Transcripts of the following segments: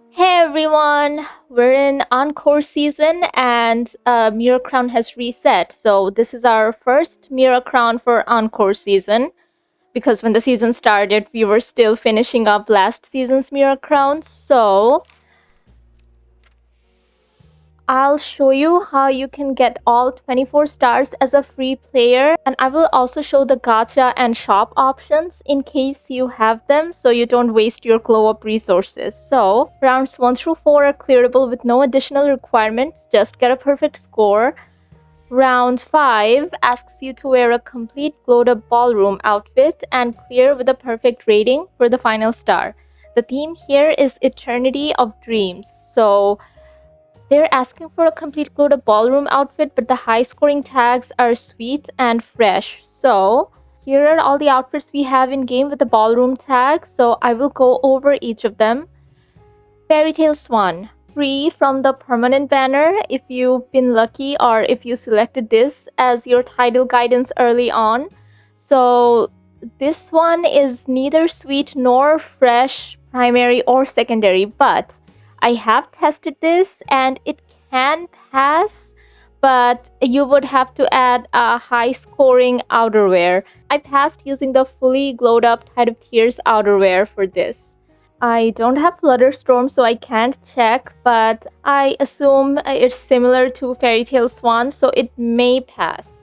Hey everyone, we're in Encore season and Mira Crown has reset. So this is our first Mira Crown for Encore season because when the season started, we were still finishing up last season's Mira Crown. So I'll show you how you can get all 24 stars as a free player, and I will also show the gacha and shop options in case you have them so you don't waste your glow up resources. So, rounds 1 through 4 are clearable with no additional requirements, just get a perfect score. Round 5 asks you to wear a complete glowed up ballroom outfit and clear with a perfect rating for the final star. The theme here is Eternity of Dreams, so they're asking for a complete glowed up ballroom outfit, but the high scoring tags are sweet and fresh. So here are all the outfits we have in game with the ballroom tag. So I will go over each of them. Fairy Tale Swan, free from the permanent banner if you've been lucky or if you selected this as your title guidance early on. So this one is neither sweet nor fresh, primary or secondary, but I have tested this and it can pass, but you would have to add a high scoring outerwear. I passed using the fully glowed up Tide of Tears outerwear for this. I don't have Flutterstorm, so I can't check, but I assume it's similar to Fairy Tale Swan, so it may pass.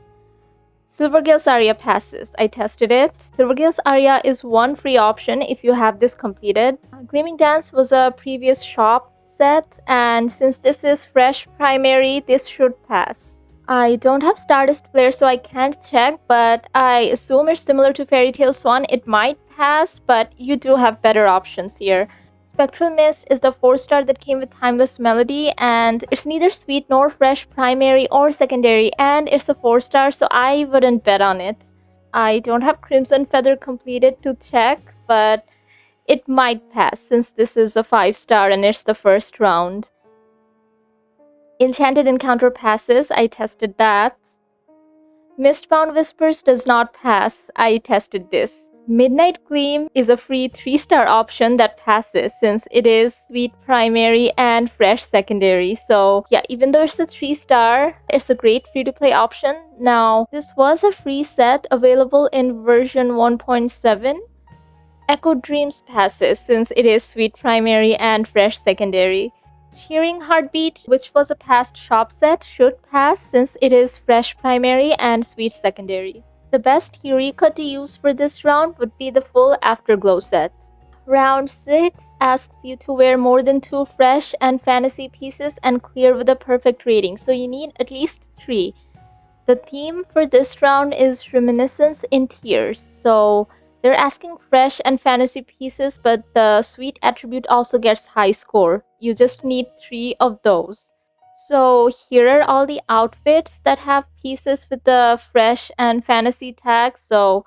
Silvergale's Aria passes. I tested it. Silvergale's Aria is one free option if you have this completed. Gleaming Dance was a previous shop set, and since this is fresh primary, this should pass. I don't have Stardust Flare, so I can't check, but I assume it's similar to Fairy Tale Swan. It might pass, but you do have better options here. Spectral Mist is the 4-star that came with Timeless Melody, and it's neither sweet nor fresh primary or secondary, and it's a 4-star, so I wouldn't bet on it. I don't have Crimson Feather completed to check, but it might pass since this is a 5-star and it's the first round. Enchanted Encounter passes. I tested that. Mistbound Whispers does not pass. I tested this. Midnight Gleam is a free 3-star option that passes since it is sweet primary and fresh secondary. So yeah, even though it's a 3-star, it's a great free-to-play option. Now, this was a free set available in version 1.7. Echo Dreams passes since it is sweet primary and fresh secondary. Cheering Heartbeat, which was a past shop set, should pass since it is fresh primary and sweet secondary. The best Eureka to use for this round would be the full Afterglow set. Round 6 asks you to wear more than 2 fresh and fantasy pieces and clear with a perfect rating, so you need at least 3. The theme for this round is Reminiscence in Tears, so they're asking fresh and fantasy pieces, but the sweet attribute also gets high score. You just need 3 of those. So here are all the outfits that have pieces with the fresh and fantasy tags. So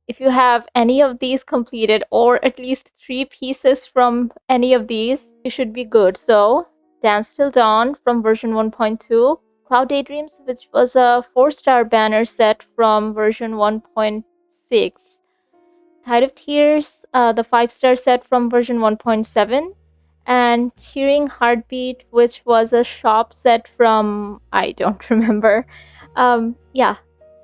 if you have any of these completed or at least 3 pieces from any of these, you should be good. So Dance Till Dawn from version 1.2, Cloud Daydreams, which was a 4-star banner set from version 1.6, Tide of Tears, the 5-star set from version 1.7, and Cheering Heartbeat, which was a shop set from, I don't remember. Yeah,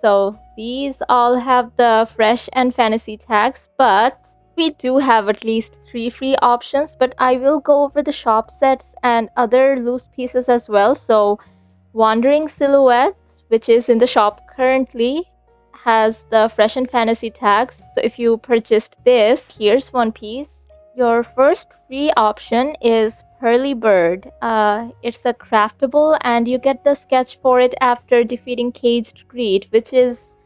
so these all have the fresh and fantasy tags, but we do have at least 3 free options, but I will go over the shop sets and other loose pieces as well. So Wandering Silhouette, which is in the shop currently, has the fresh and fantasy tags. So if you purchased this, here's one piece. Your first free option is Pearly Bird. It's a craftable and you get the sketch for it after defeating Caged Greed, which is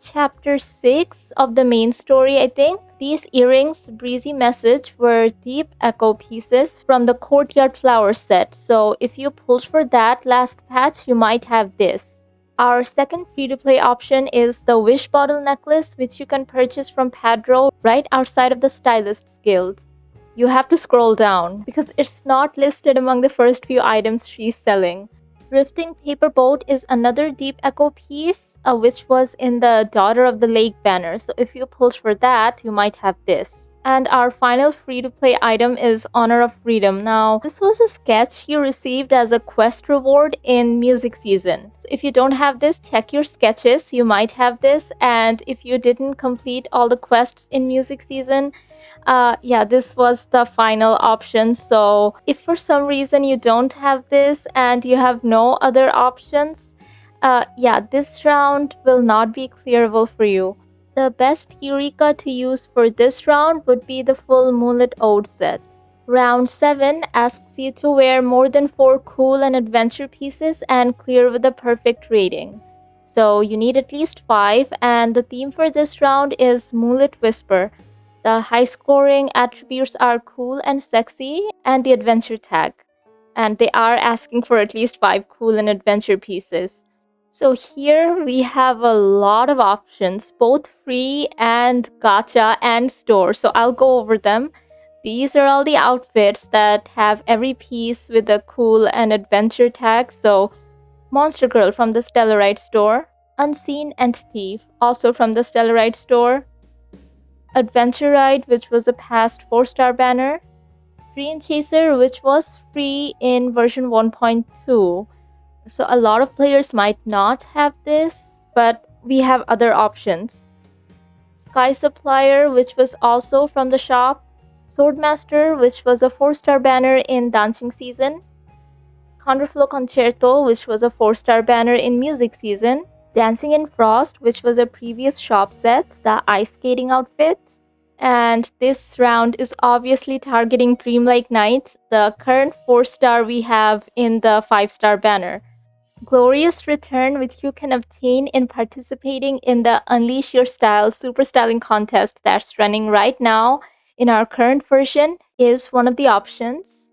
chapter 6 of the main story, I think. These earrings, Breezy Message, were deep echo pieces from the Courtyard Flower set. So if you pulled for that last patch, you might have this. Our second free-to-play option is the Wish Bottle Necklace, which you can purchase from Padro right outside of the Stylists Guild. You have to scroll down because it's not listed among the first few items she's selling. Drifting Paper Boat is another deep echo piece, which was in the Daughter of the Lake banner. So if you pulled for that, you might have this. And our final free-to-play item is Honor of Freedom. Now, this was a sketch you received as a quest reward in music season. So if you don't have this, check your sketches. You might have this. And if you didn't complete all the quests in music season, yeah, this was the final option. So if for some reason you don't have this and you have no other options, yeah, this round will not be clearable for you. The best Eureka to use for this round would be the full Moonlit Ode set. Round 7 asks you to wear more than 4 cool and adventure pieces and clear with a perfect rating. So you need at least 5, and the theme for this round is Moonlit Whisper. The high scoring attributes are cool and sexy, and the adventure tag. And they are asking for at least 5 cool and adventure pieces. So here we have a lot of options, both free and gacha and store. So I'll go over them. These are all the outfits that have every piece with a cool and adventure tag. So Monster Girl from the Stellarite store, Unseen Entity also from the Stellarite store, Adventure Ride, which was a past 4-star banner, Dream Chaser, which was free in version 1.2. So a lot of players might not have this, but we have other options. Sky Supplier, which was also from the shop, Swordmaster, which was a 4-star banner in Dancing Season, Counterflow Concerto, which was a 4-star banner in Music Season, Dancing in Frost, which was a previous shop set, the ice skating outfit. And this round is obviously targeting Dreamlike Night, the current 4-star we have in the 5-star banner. Glorious Return, which you can obtain in participating in the Unleash Your Style Super Styling Contest that's running right now in our current version, is one of the options.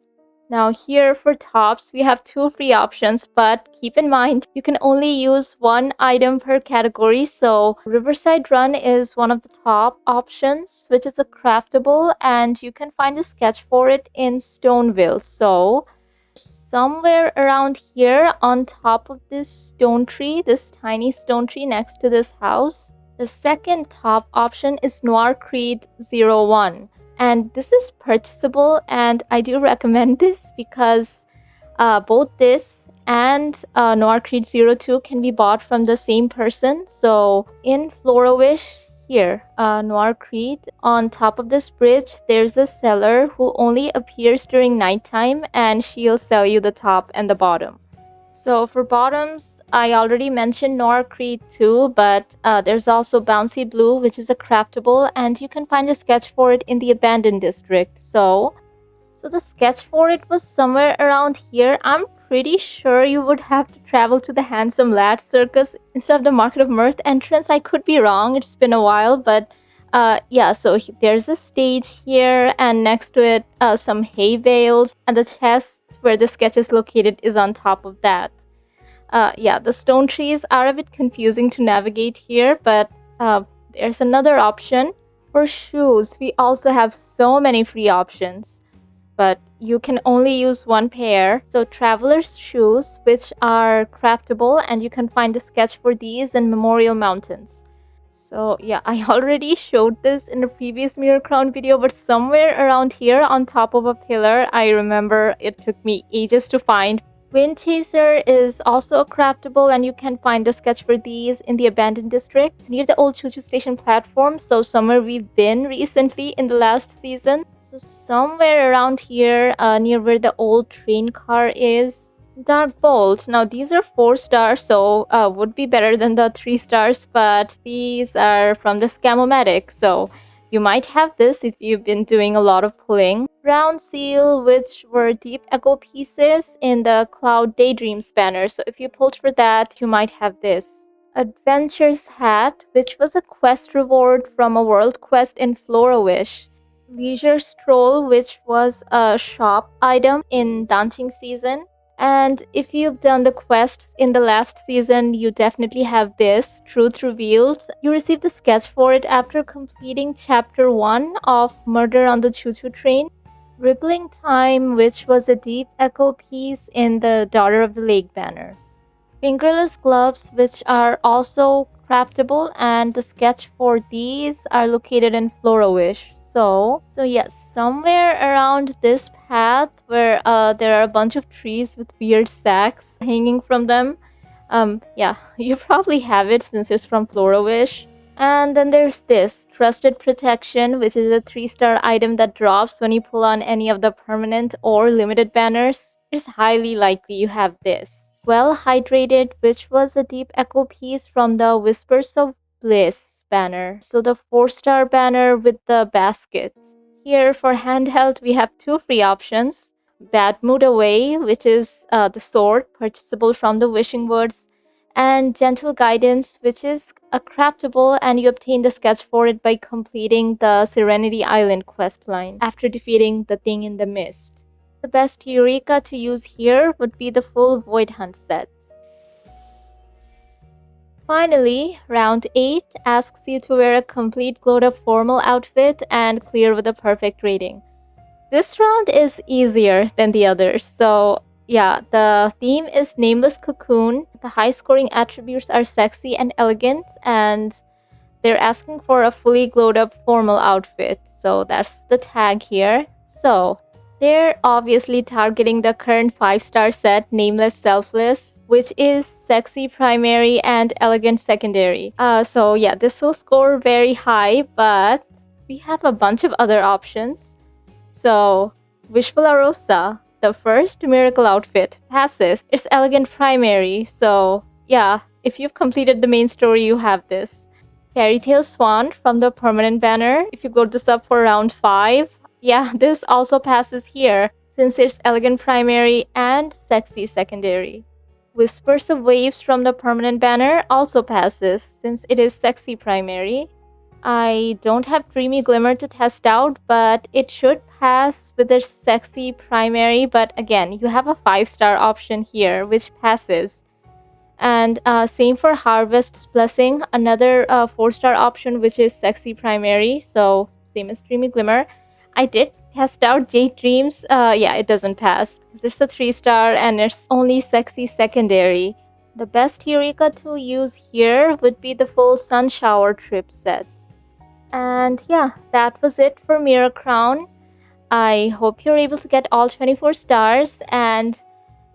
Now here for tops, we have 2 free options, but keep in mind you can only use 1 item per category. So Riverside Run is one of the top options, which is a craftable, and you can find a sketch for it in Stoneville. So somewhere around here on top of this stone tree, this tiny stone tree next to this house, the second top option is Noir Creed 01. And this is purchasable, and I do recommend this because both this and Noir Creed 02 can be bought from the same person. So in Florawish, here, Noir Creed, on top of this bridge, there's a seller who only appears during nighttime, and she'll sell you the top and the bottom. So for bottoms, I already mentioned Noir Creed 2, but there's also Bouncy Blue, which is a craftable, and you can find a sketch for it in the Abandoned District. So the sketch for it was somewhere around here. I'm pretty sure you would have to travel to the Handsome Lad Circus instead of the Market of Mirth entrance. I could be wrong, it's been a while, but yeah, so there's a stage here, and next to it some hay bales, and the chest where the sketch is located is on top of that. Yeah, the stone trees are a bit confusing to navigate here, but there's another option. For shoes, we also have so many free options, but you can only use 1 pair. So Traveler's Shoes, which are craftable, and you can find a sketch for these in Memorial Mountains. So yeah, I already showed this in a previous Mira Crown video, but somewhere around here on top of a pillar, I remember it took me ages to find. Wind Chaser is also craftable, and you can find a sketch for these in the Abandoned District near the old Choo-Choo Station platform, so somewhere we've been recently in the last season. So somewhere around here, near where the old train car is. Dark Bolt. Now these are 4 stars, so would be better than the 3 stars, but these are from the Scamomatic, so you might have this if you've been doing a lot of pulling. Round Seal, which were Deep Echo pieces in the Cloud Daydreams banner, so if you pulled for that, you might have this. Adventure's Hat, which was a quest reward from a world quest in Florawish. Leisure Stroll, which was a shop item in Dancing Season. And if you've done the quests in the last season, you definitely have this, Truth Revealed. You receive the sketch for it after completing Chapter 1 of Murder on the Choo-Choo Train. Rippling Time, which was a Deep Echo piece in the Daughter of the Lake banner. Fingerless Gloves, which are also craftable, and the sketch for these are located in Florawish. So yes, somewhere around this path where there are a bunch of trees with weird sacks hanging from them. Yeah, you probably have it since it's from Flora-Wish. And then there's this Trusted Protection, which is a 3-star item that drops when you pull on any of the permanent or limited banners. It's highly likely you have this. Well Hydrated, which was a deep echo piece from the Whispers of Bliss banner. So the 4-star banner with the basket. Here for handheld, we have 2 free options. Bad Mood Away, which is the sword purchasable from the Wishing Woods, and Gentle Guidance, which is a craftable, and you obtain the sketch for it by completing the Serenity Island questline after defeating the thing in the mist. The best Eureka to use here would be the full Void Hunt set. Finally, round 8 asks you to wear a complete glowed-up formal outfit and clear with a perfect rating. This round is easier than the others, so yeah, the theme is Nameless Cocoon. The high-scoring attributes are sexy and elegant, and they're asking for a fully glowed-up formal outfit, so that's the tag here. So they're obviously targeting the current 5-star set, Nameless Selfless, which is sexy primary and elegant secondary. So yeah, this will score very high, but we have a bunch of other options. So, Wishful Arosa, the first miracle outfit, passes. It's elegant primary, so yeah, if you've completed the main story, you have this. Fairy Tale Swan from the permanent banner. If you go this up for round 5, yeah, this also passes here since it's elegant primary and sexy secondary. Whispers of Waves from the permanent banner also passes since it is sexy primary. I don't have Dreamy Glimmer to test out, but it should pass with its sexy primary. But again, you have a 5-star option here, which passes. And same for Harvest's Blessing, another 4-star option, which is sexy primary. So same as Dreamy Glimmer. I did test out Jade Dreams. Yeah, it doesn't pass. It's a 3-star and it's only sexy secondary. The best Eureka to use here would be the full Sun Shower Trip set. And yeah, that was it for Mira Crown. I hope you're able to get all 24 stars, and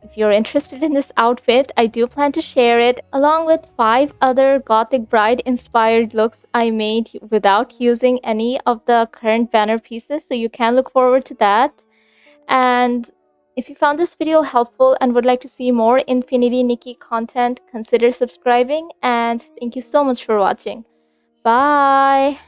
if you're interested in this outfit, I do plan to share it along with 5 other Gothic Bride inspired looks I made without using any of the current banner pieces, so you can look forward to that. And if you found this video helpful and would like to see more Infinity Nikki content, consider subscribing, and thank you so much for watching. Bye!